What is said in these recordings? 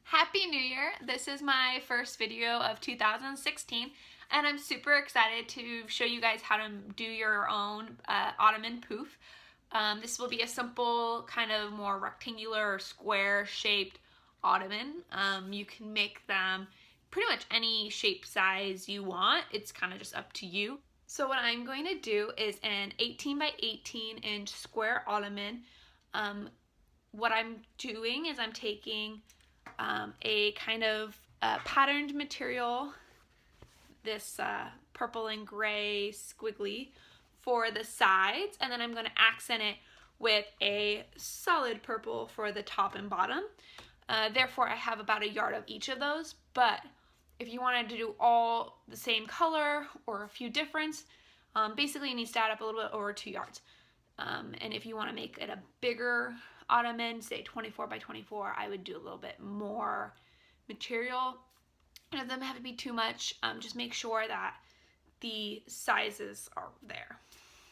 Happy New Year! This is my first video of 2016 and I'm super excited to show you guys how to do your own ottoman poof. This will be a simple kind of more rectangular or square shaped ottoman. You can make them pretty much any shape size you want. It's kind of just up to you. So what I'm going to do is an 18 by 18 inch square ottoman. What I'm doing is I'm taking a kind of patterned material, this purple and gray squiggly for the sides, and then I'm going to accent it with a solid purple for the top and bottom. Therefore, I have about a yard of each of those, but if you wanted to do all the same color or a few difference, basically it needs to add up a little bit over 2 yards. And if you want to make it a bigger ottoman, say 24 by 24, I would do a little bit more material. And if them have to be too much, just make sure that the sizes are there.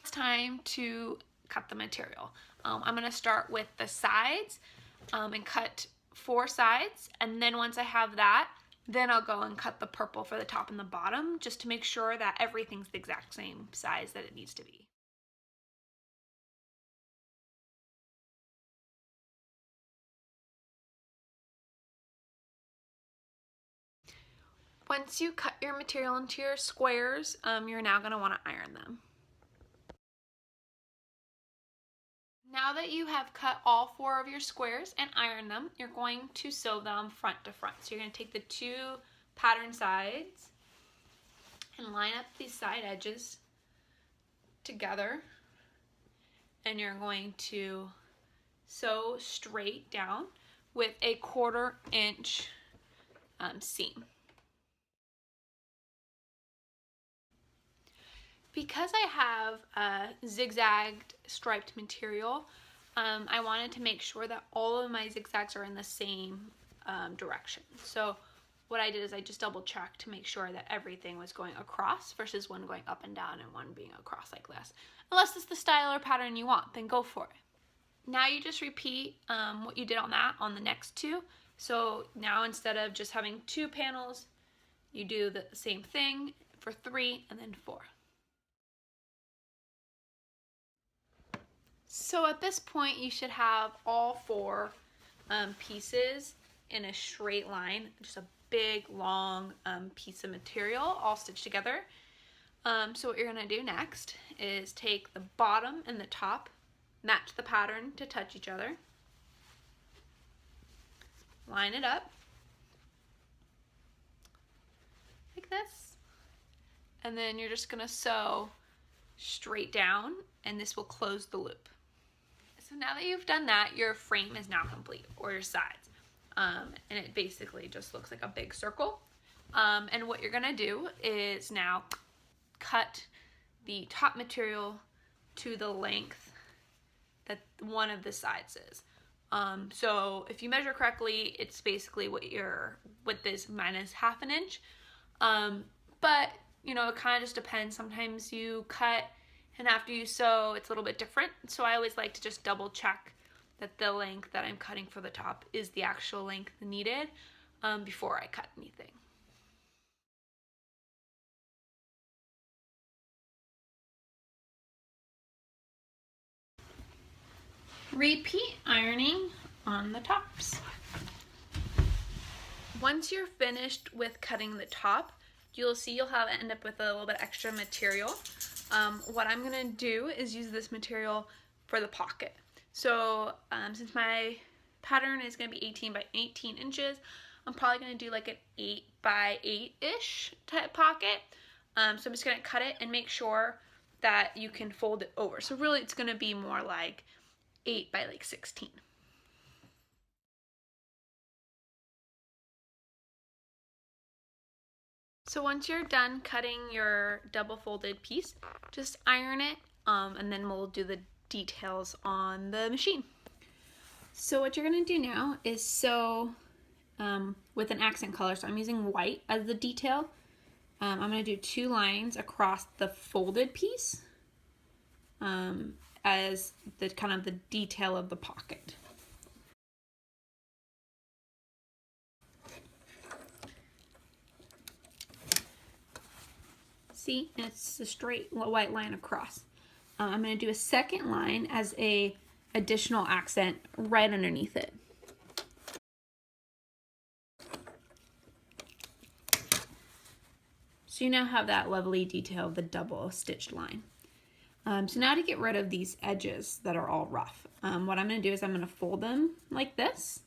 It's time to cut the material. I'm going to start with the sides and cut 4 sides, and then once I have that, then I'll go and cut the purple for the top and the bottom, just to make sure that everything's the exact same size that it needs to be. Once you cut your material into your squares, you're now going to want to iron them. Now that you have cut all 4 of your squares and ironed them, you're going to sew them front to front. So you're going to take the 2 pattern sides and line up these side edges together, and you're going to sew straight down with a 1/4 inch seam. Because I have zigzagged striped material, I wanted to make sure that all of my zigzags are in the same direction. So what I did is I just double checked to make sure that everything was going across versus one going up and down and one being across like this. Unless it's the style or pattern you want, then go for it. Now you just repeat what you did on that on the next 2. So now instead of just having 2 panels, you do the same thing for 3 and then 4. So at this point, you should have all 4 pieces in a straight line, just a big, long piece of material all stitched together. So what you're going to do next is take the bottom and the top, match the pattern to touch each other, line it up like this, and then you're just going to sew straight down, and this will close the loop. So now that you've done that, your frame is now complete, or your sides. And it basically just looks like a big circle. And what you're gonna do is now cut the top material to the length that one of the sides is. So if you measure correctly, it's basically what your width is minus ½ an inch. But you know, it kind of just depends. Sometimes you cut and after you sew, it's a little bit different. So I always like to just double check that the length that I'm cutting for the top is the actual length needed before I cut anything. Repeat ironing on the tops. Once you're finished with cutting the top, you'll see you'll end up with a little bit extra material. What I'm gonna do is use this material for the pocket. So since my pattern is gonna be 18 by 18 inches, I'm probably gonna do like an 8 by 8-ish type pocket. So I'm just gonna cut it and make sure that you can fold it over. So really it's gonna be more like 8 by like 16. So once you're done cutting your double folded piece, just iron it and then we'll do the details on the machine. So what you're going to do now is sew with an accent color. So I'm using white as the detail. I'm going to do 2 lines across the folded piece as the kind of the detail of the pocket. See, it's a straight white line across. I'm going to do a second line as a additional accent right underneath it. So you now have that lovely detail of the double stitched line. So now to get rid of these edges that are all rough, what I'm going to do is I'm going to fold them like this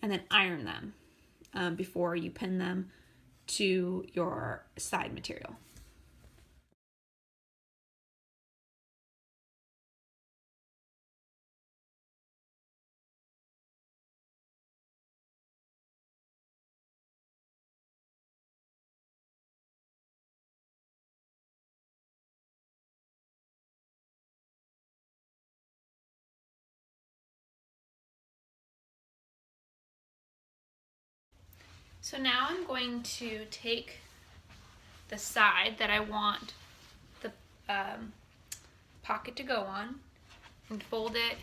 and then iron them before you pin them to your side material. So now I'm going to take the side that I want the pocket to go on and fold it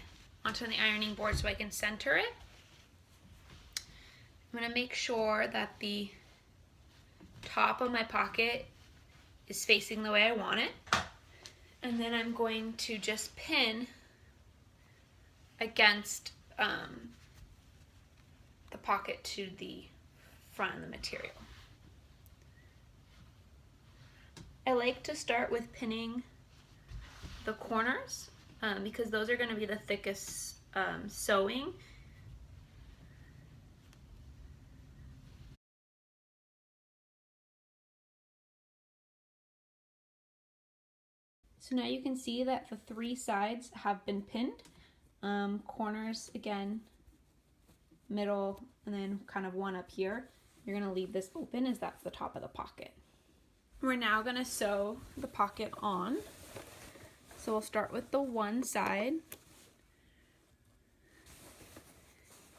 onto the ironing board so I can center it. I'm going to make sure that the top of my pocket is facing the way I want it. And then I'm going to just pin against the pocket to the front of the material. I like to start with pinning the corners because those are going to be the thickest sewing. So now you can see that the three sides have been pinned. Corners again, middle, and then kind of one up here. You're going to leave this open as that's the top of the pocket. We're now going to sew the pocket on. So we'll start with the one side.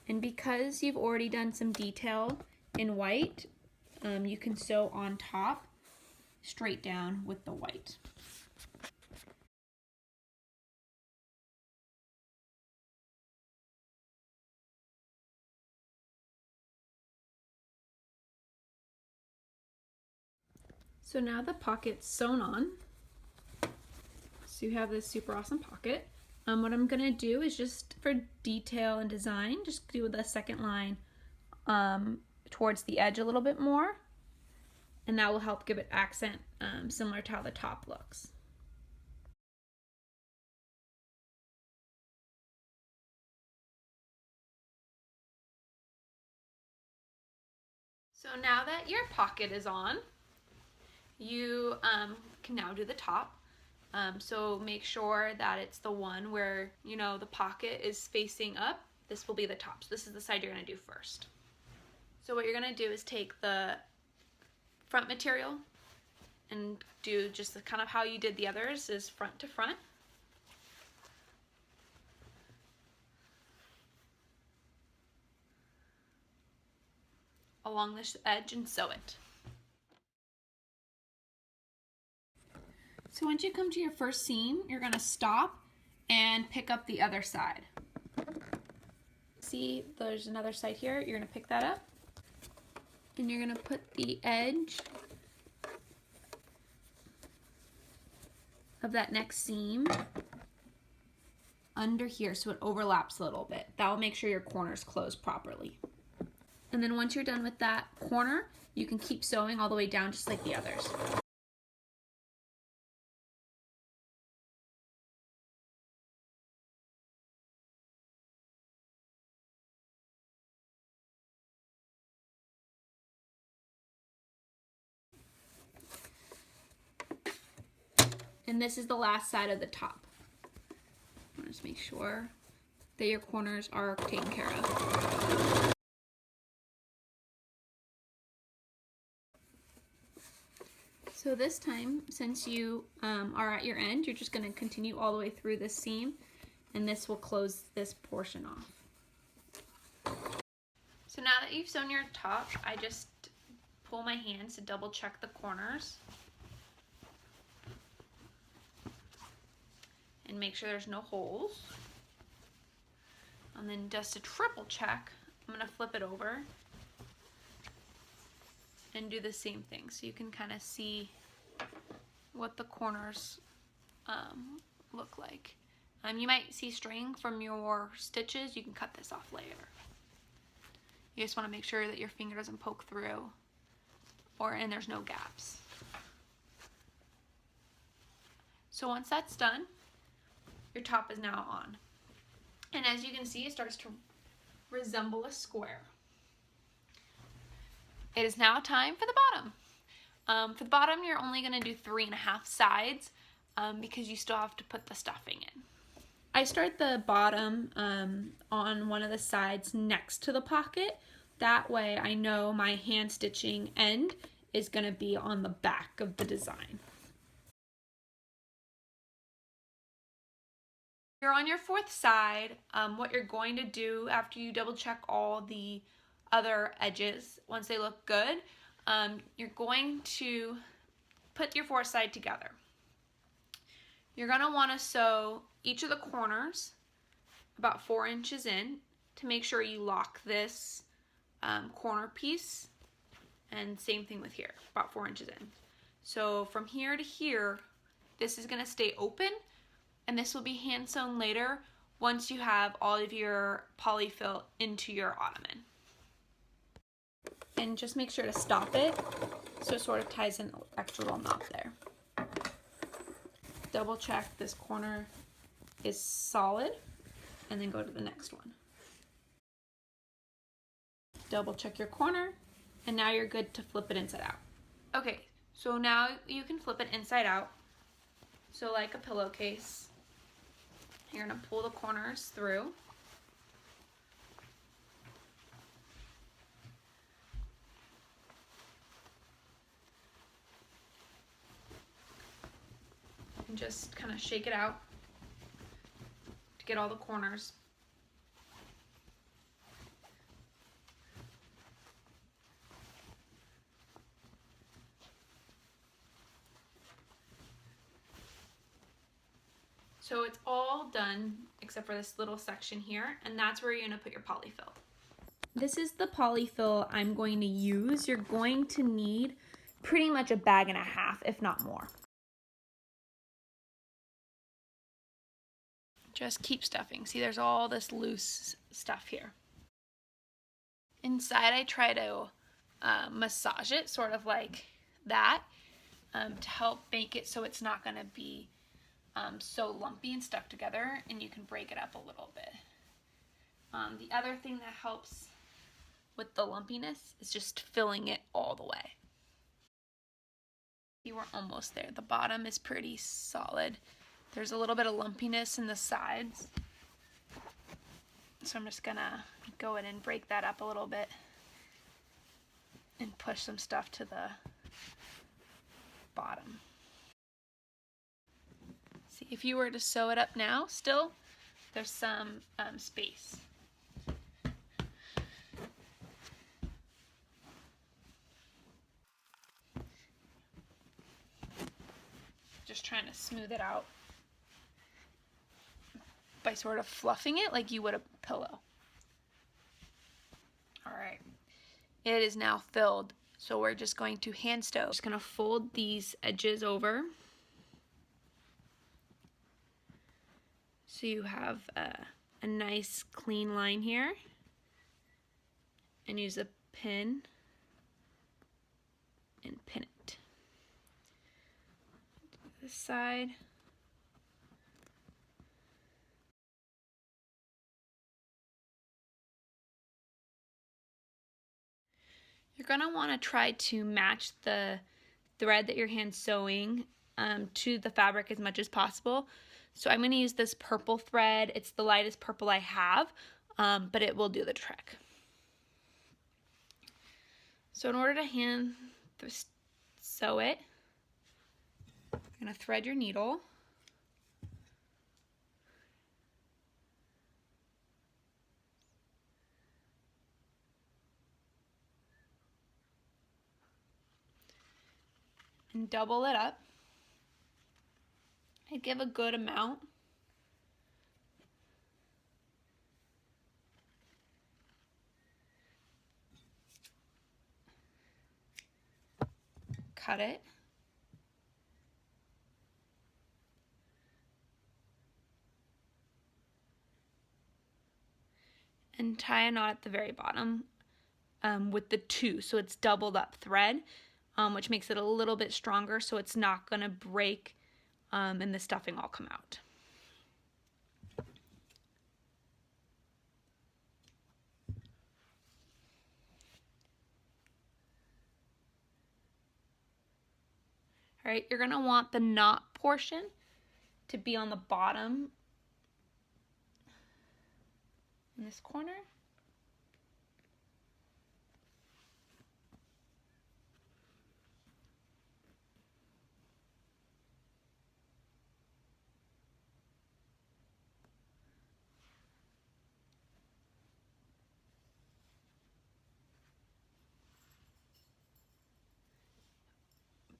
And because you've already done some detail in white, you can sew on top straight down with the white. So now the pocket's sewn on. So you have this super awesome pocket. What I'm gonna do is just for detail and design, just do the second line towards the edge a little bit more. And that will help give it accent similar to how the top looks. So now that your pocket is on, you can now do the top. So make sure that it's the one where, you know, the pocket is facing up. This will be the top. So this is the side you're gonna do first. So what you're gonna do is take the front material and do just the kind of how you did the others, is front to front. Along this edge and sew it. So once you come to your first seam, you're going to stop and pick up the other side. See, there's another side here. You're going to pick that up and you're going to put the edge of that next seam under here so it overlaps a little bit. That will make sure your corners close properly. And then once you're done with that corner, you can keep sewing all the way down just like the others. And this is the last side of the top. Just make sure that your corners are taken care of. So this time, since you are at your end, you're just going to continue all the way through this seam, and this will close this portion off. So now that you've sewn your top, I just pull my hands to double check the corners and make sure there's no holes. And then just to triple check, I'm going to flip it over and do the same thing so you can kind of see what the corners look like. You might see string from your stitches. You can cut this off later. You just want to make sure that your finger doesn't poke through and there's no gaps. So once that's done, your top is now on. And as you can see, it starts to resemble a square. It is now time for the bottom. For the bottom, you're only going to do 3.5 sides because you still have to put the stuffing in. I start the bottom on one of the sides next to the pocket. That way I know my hand stitching end is going to be on the back of the design. You're on your 4th side. What you're going to do after you double check all the other edges, once they look good, you're going to put your 4th side together. You're going to want to sew each of the corners about 4 inches in to make sure you lock this corner piece, and same thing with here, about 4 inches in. So from here to here, this is going to stay open, and this will be hand sewn later once you have all of your polyfill into your ottoman. And just make sure to stop it so it sort of ties an extra little knot there. Double check this corner is solid, and then go to the next one. Double check your corner, and now you're good to flip it inside out. Okay, so now you can flip it inside out. So like a pillowcase, you're gonna pull the corners through. And just kind of shake it out to get all the corners. So it's all done except for this little section here, and that's where you're going to put your polyfill. This is the polyfill I'm going to use. You're going to need pretty much a bag and a half, if not more. Just keep stuffing. See, there's all this loose stuff here. Inside, I try to massage it, sort of like that, to help make it so it's not going to be so lumpy and stuck together, and you can break it up a little bit. The other thing that helps with the lumpiness is just filling it all the way. See, we're almost there. The bottom is pretty solid. There's a little bit of lumpiness in the sides, so I'm just gonna go in and break that up a little bit and push some stuff to the bottom. See, if you were to sew it up now, still, there's some space. Just trying to smooth it out by sort of fluffing it like you would a pillow. All right, it is now filled, so we're just going to hand sew. Just gonna fold these edges over so you have a nice clean line here, and use a pin and pin it. This side. You're going to want to try to match the thread that you're hand sewing to the fabric as much as possible. So I'm going to use this purple thread. It's the lightest purple I have, but it will do the trick. So in order to hand sew it, you're going to thread your needle. And double it up. I give a good amount. Cut it. and tie a knot at the very bottom with the 2, so it's doubled up thread, which makes it a little bit stronger so it's not going to break and the stuffing all come out. All right, you're going to want the knot portion to be on the bottom in this corner.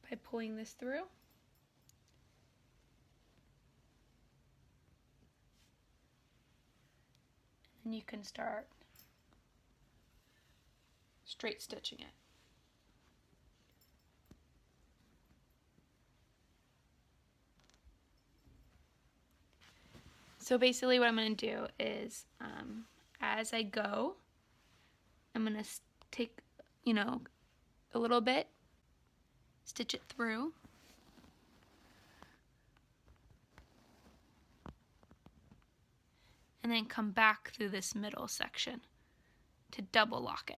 By pulling this through. And you can start straight stitching it. So basically what I'm going to do is as I go, I'm going to take, a little bit, stitch it through, and then come back through this middle section to double lock it.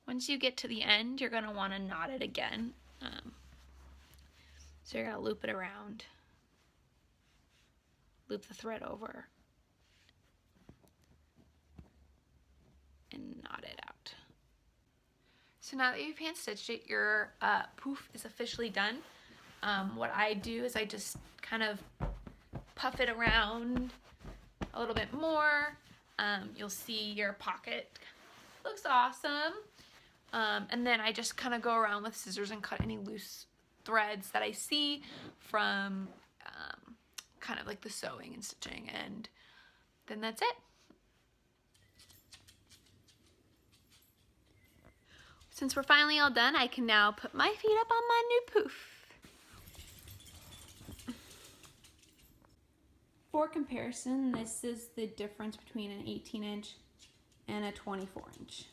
Once you get to the end, you're going to want to knot it again. So you're going to loop it around, loop the thread over, and knot it out. So now that you've hand stitched it, your poof is officially done. What I do is I just kind of puff it around a little bit more. You'll see your pocket looks awesome. And then I just kind of go around with scissors and cut any loose threads that I see from kind of like the sewing and stitching, and then that's it. Since we're finally all done, I can now put my feet up on my new poof. For comparison, this is the difference between an 18-inch and a 24-inch.